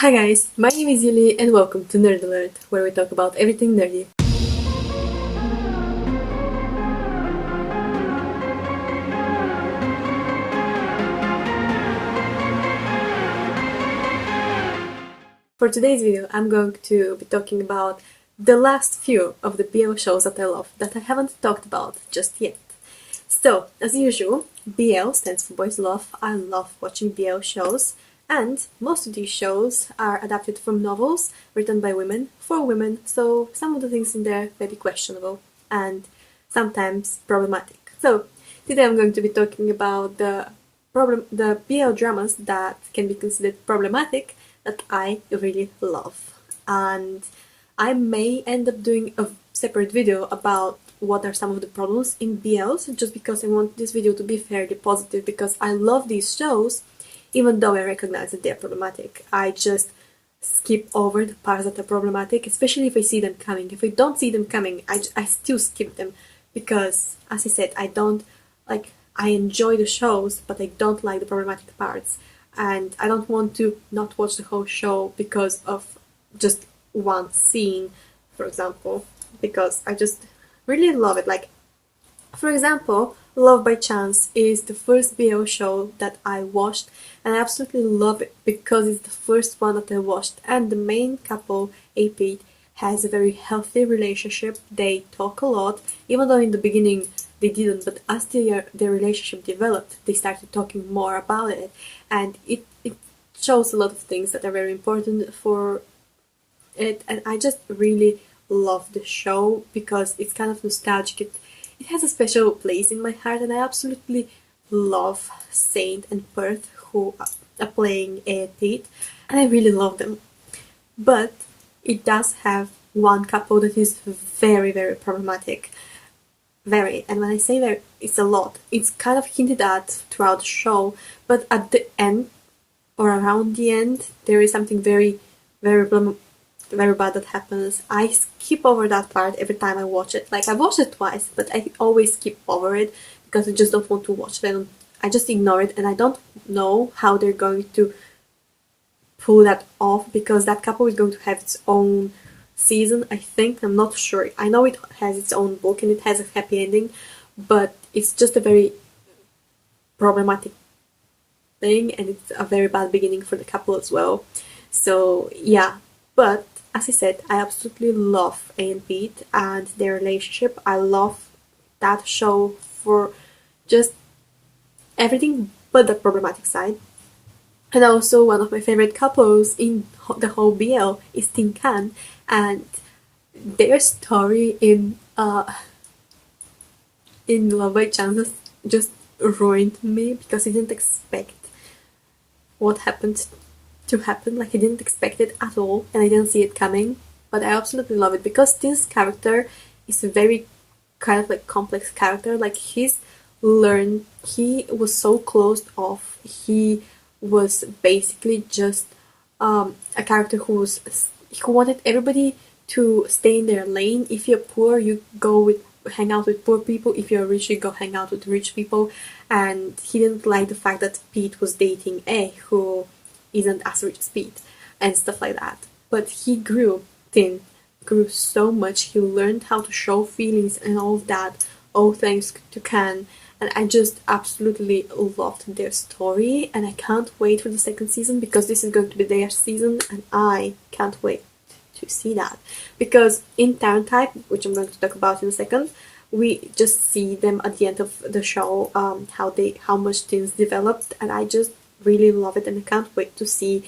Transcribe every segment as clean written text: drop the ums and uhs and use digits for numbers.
Hi guys, my name is Yuli and welcome to Nerd Alert, where we talk about everything nerdy. For today's video, I'm going to be talking about the last few of the BL shows that I love, that I haven't talked about just yet. So, as usual, BL stands for Boys Love. I love watching BL shows, and most of these shows are adapted from novels written by women for women, so some of the things in there may be questionable and sometimes problematic. So, today I'm going to be talking about the BL dramas that can be considered problematic that I really love. And I may end up doing a separate video about what are some of the problems in BLs, just because I want this video to be fairly positive, because I love these shows, even though I recognize that they're problematic. I just skip over the parts that are problematic, especially if I see them coming. If I don't see them coming, I still skip them, because, as I said, I enjoy the shows, but I don't like the problematic parts. And I don't want to not watch the whole show because of just one scene, for example, because I just really love it. Like, for example, Love by Chance is the first BL show that I watched, and I absolutely love it because it's the first one that I watched, and the main couple, AP, has a very healthy relationship. They talk a lot, even though in the beginning they didn't, but as their relationship developed, they started talking more about it, and it shows a lot of things that are very important for it, and I just really love the show because it's kind of nostalgic. It has a special place in my heart, and I absolutely love Saint and Perth, who are playing A and Pete, and I really love them. But it does have one couple that is very, very problematic. Very, and when I say very, it's a lot. It's kind of hinted at throughout the show, but at the end, or around the end, there is something very, very bad that happens. I skip over that part every time I watch it. Like, I watched it twice, but I always skip over it because I just don't want to watch it. I just ignore it, and I don't know how they're going to pull that off, because that couple is going to have its own season, I think. I'm not sure. I know it has its own book and it has a happy ending, but it's just a very problematic thing, and it's a very bad beginning for the couple as well. So yeah, but as I said, I absolutely love A and Pete and their relationship. I love that show for just everything but the problematic side. And also, one of my favorite couples in the whole BL is Tin Can, and their story in Love by Chance just ruined me, because I didn't expect what happened to happen. Like, I didn't expect it at all, and I didn't see it coming. But I absolutely love it because Tin's character is a very kind of like complex character. Like, he was so closed off. He was basically just a character who wanted everybody to stay in their lane. If you're poor, you hang out with poor people. If you're rich, you go hang out with rich people. And he didn't like the fact that Pete was dating A, who isn't as rich as Pete, and stuff like that. But Tin grew so much. He learned how to show feelings and all of that, all thanks to Can. And I just absolutely loved their story, and I can't wait for the second season, because this is going to be their season, and I can't wait to see that. Because in Tarot Type, which I'm going to talk about in a second, we just see them at the end of the show, how much things developed, and I just really love it, and I can't wait to see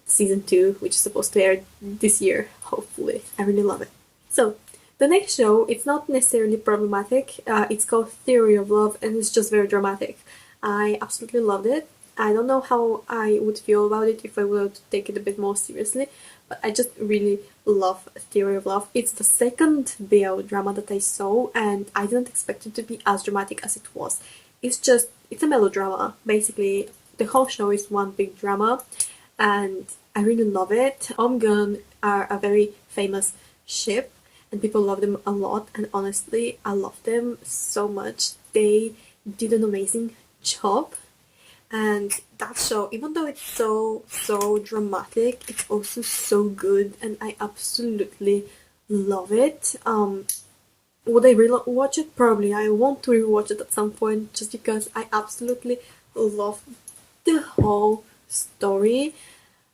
season 2, which is supposed to air this year, hopefully. I really love it. So, the next show, it's not necessarily problematic. It's called Theory of Love, and it's just very dramatic. I absolutely loved it. I don't know how I would feel about it if I were to take it a bit more seriously, but I just really love Theory of Love. It's the second BL drama that I saw, and I didn't expect it to be as dramatic as it was. It's a melodrama, basically. The whole show is one big drama, and I really love it. Omgun are a very famous ship, and people love them a lot, and honestly, I love them so much. They did an amazing job, And that show, even though it's so dramatic, it's also so good, and I absolutely love it. Would I rewatch it? Probably. I want to rewatch it at some point just because I absolutely love the whole story,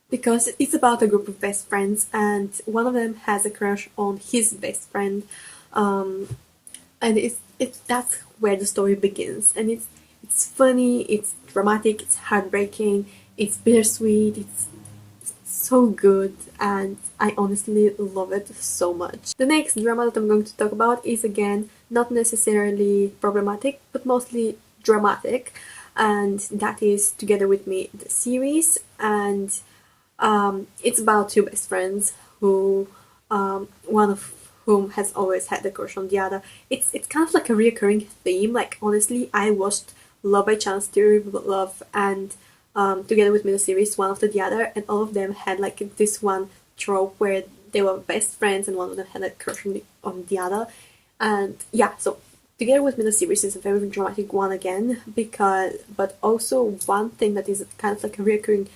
because it's about a group of best friends and one of them has a crush on his best friend, and it's that's where the story begins, and it's funny, it's dramatic, it's heartbreaking, it's bittersweet, it's so good, and I honestly love it so much. The next drama that I'm going to talk about is again not necessarily problematic but mostly dramatic, and that is Together With Me, the series. And it's about two best friends who one of whom has always had a crush on the other. It's kind of like a recurring theme. Like honestly, I watched Love by Chance, Theory of Love, and Together With Me the series one after the other, and all of them had like this one trope where they were best friends and one of them had a crush on the other. And yeah, so Together With Me the series is a very dramatic one again, because but also one thing that is kind of like a recurring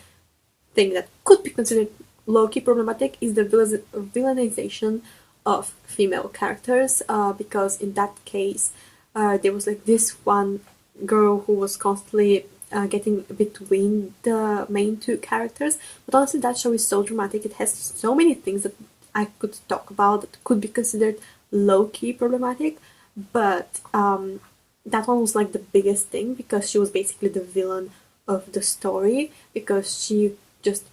thing that could be considered low-key problematic is the villainization of female characters, because in that case there was like this one girl who was constantly getting between the main two characters. But honestly, that show is so dramatic, it has so many things that I could talk about that could be considered low-key problematic, but that one was like the biggest thing because she was basically the villain of the story, because she just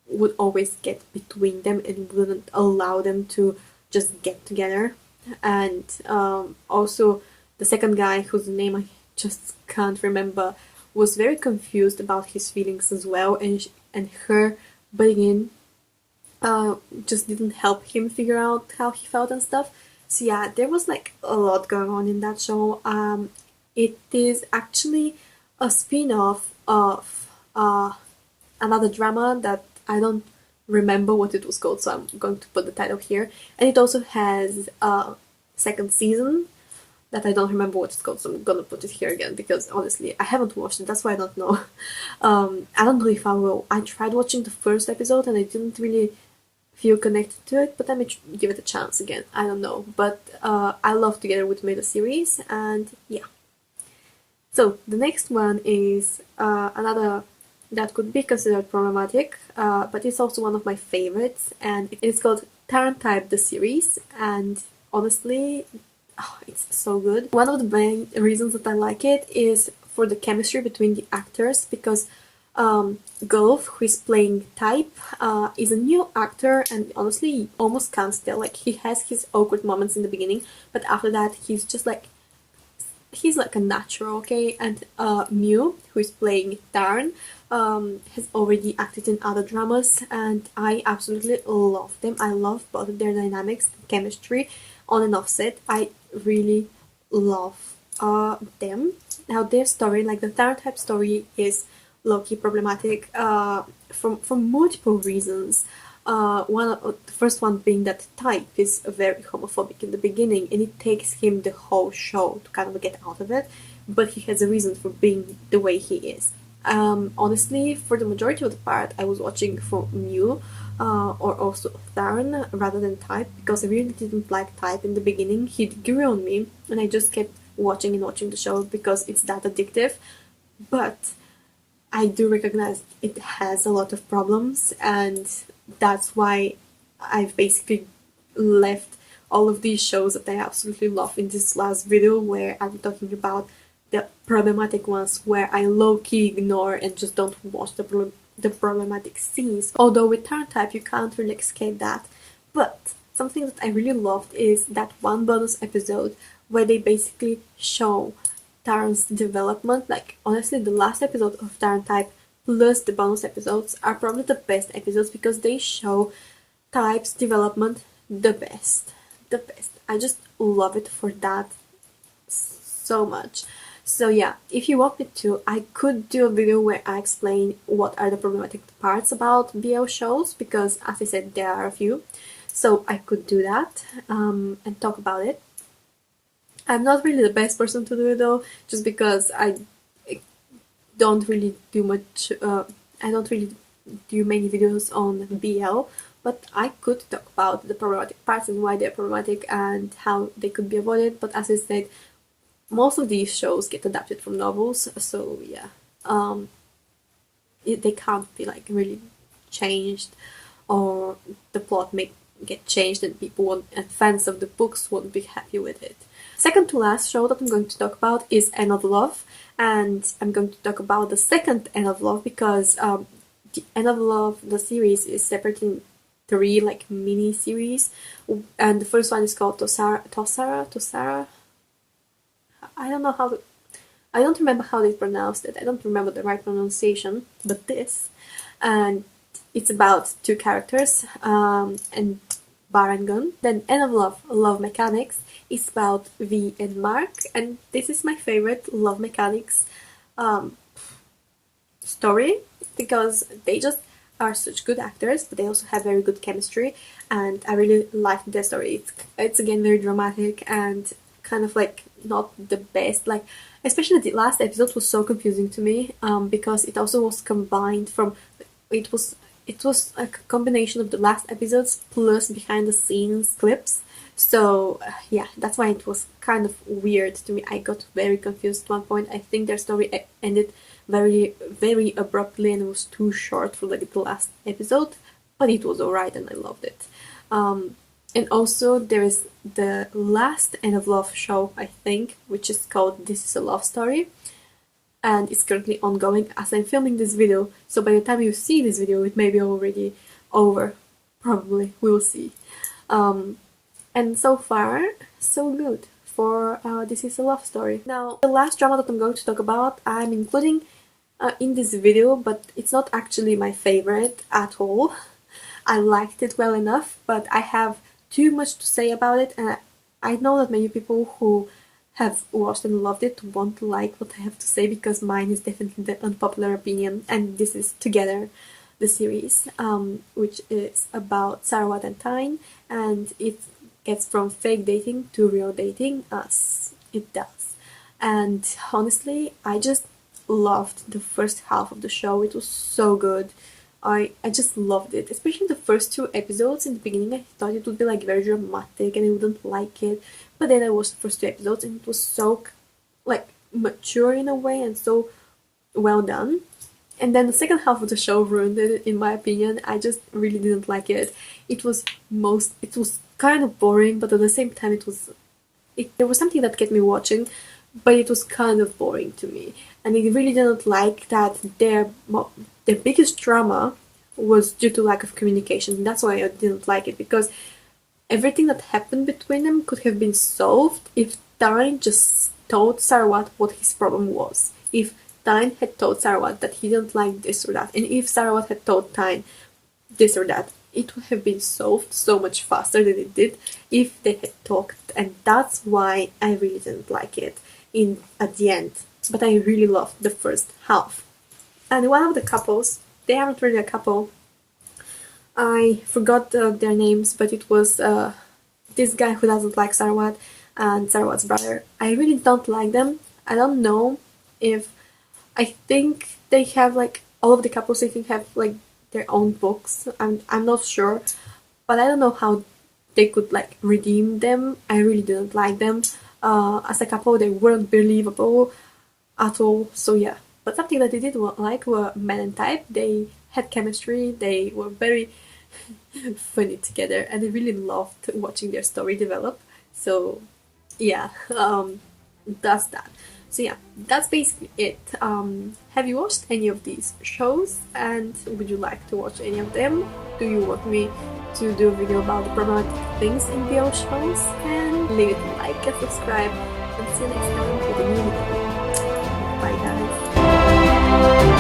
would always get between them and wouldn't allow them to just get together. And also the second guy, whose name I just can't remember, was very confused about his feelings as well, and her butting in just didn't help him figure out how he felt and stuff. So yeah, there was like a lot going on in that show. It is actually a spin-off of another drama that I don't remember what it was called, so I'm going to put the title here. And it also has a second season that I don't remember what it's called, so I'm gonna put it here again because honestly I haven't watched it, that's why I don't know. I don't know if I will. I tried watching the first episode and I didn't really feel connected to it, but let me give it a chance again. I don't know, but I love Together With Me the series, and yeah. So the next one is another that could be considered problematic, but it's also one of my favorites, and it's called Type the series, and honestly, it's so good. One of the main reasons that I like it is for the chemistry between the actors, because Gulf, who is playing Type, is a new actor, and honestly, you almost can't tell. Like, he has his awkward moments in the beginning, but after that, he's just like, he's like a natural, okay? And Mew, who is playing Darn, has already acted in other dramas, and I absolutely love them. I love both of their dynamics, chemistry, on and off set. I really love them. Now, their story, like the Type story, is low-key problematic for multiple reasons. The first one being that Type is very homophobic in the beginning, and it takes him the whole show to kind of get out of it, but he has a reason for being the way he is. Honestly, for the majority of the part, I was watching for Mew or also Tharn rather than Type, because I really didn't like Type in the beginning. He grew on me, and I just kept watching and watching the show because it's that addictive. But I do recognize it has a lot of problems, and that's why I've basically left all of these shows that I absolutely love in this last video, where I'm talking about the problematic ones where I low-key ignore and just don't watch the problematic scenes. Although with Type you can't really escape that. But something that I really loved is that one bonus episode where they basically show Taran's development. Like, honestly, the last episode of Type plus the bonus episodes are probably the best episodes because they show Type's development the best. The best. I just love it for that so much. So yeah, if you want me to, I could do a video where I explain what are the problematic parts about BL shows, because as I said, there are a few. So I could do that and talk about it. I'm not really the best person to do it though, just because don't really do much, I don't really do many videos on BL, but I could talk about the problematic parts and why they're problematic and how they could be avoided. But as I said, most of these shows get adapted from novels, so yeah, they can't be like really changed, or the plot may get changed and people won't, and fans of the books won't be happy with it. Second to last show that I'm going to talk about is End of Love, and I'm going to talk about the second End of Love because the End of Love, the series, is separated in 3 like mini series, and the first one is called Tosara. I don't know how to, I don't remember how they pronounced it. I don't remember the right pronunciation, but this, and it's about 2 characters, and Bar and Gun. Then End of Love, Love Mechanics, is about V and Mark, and this is my favorite Love Mechanics story because they just are such good actors, but they also have very good chemistry, and I really liked their story. It's again very dramatic and kind of like not the best, like especially the last episode was so confusing to me, because it also was combined from, it was a combination of the last episodes plus behind the scenes clips. So yeah, that's why it was kind of weird to me. I got very confused at one point. I think their story ended very, very abruptly and it was too short for like the last episode, but it was alright and I loved it. And also there is the last End of Love show, I think, which is called This Is a Love Story, and it's currently ongoing as I'm filming this video, so by the time you see this video it may be already over, probably, we will see. And so far, so good for This Is a Love Story. Now, the last drama that I'm going to talk about, I'm including in this video, but it's not actually my favorite at all. I liked it well enough, but I have too much to say about it, and I know that many people who have watched and loved it won't like what I have to say because mine is definitely the unpopular opinion, and this is Together, the series, which is about Sarawat and Tyne, and it gets from fake dating to real dating, as it does. And honestly, I just loved the first half of the show. It was so good. I just loved it, especially the first 2 episodes. In the beginning I thought it would be like very dramatic and I wouldn't like it, but then I watched the first 2 episodes and it was so like mature in a way and so well done. And then the second half of the show ruined it, in my opinion. I just really didn't like it. It was kind of boring, but at the same time there was something that kept me watching, but it was kind of boring to me. And I really didn't like that their biggest drama was due to lack of communication. That's why I didn't like it, because everything that happened between them could have been solved if Tyne just told Sarawat what his problem was. If Tyne had told Sarawat that he didn't like this or that, and if Sarawat had told Tyne this or that, it would have been solved so much faster than it did if they had talked, and that's why I really didn't like it at the end. But I really loved the first half. And one of the couples, they aren't really a couple, I forgot their names, but it was this guy who doesn't like Sarawat and Sarawat's brother. I really don't like them. I don't know if, I think they have like, all of the couples I think have like their own books. I'm not sure, but I don't know how they could like redeem them. I really didn't like them. As a couple, they weren't believable at all, so yeah. But something that I did like were Men and Type. They had chemistry, they were very funny together, and I really loved watching their story develop. So yeah, that's that. So yeah, that's basically it. Have you watched any of these shows, and would you like to watch any of them? Do you want me to do a video about the problematic things in BL shows? And leave it a like and subscribe, and see you next time with a new video. Bye guys.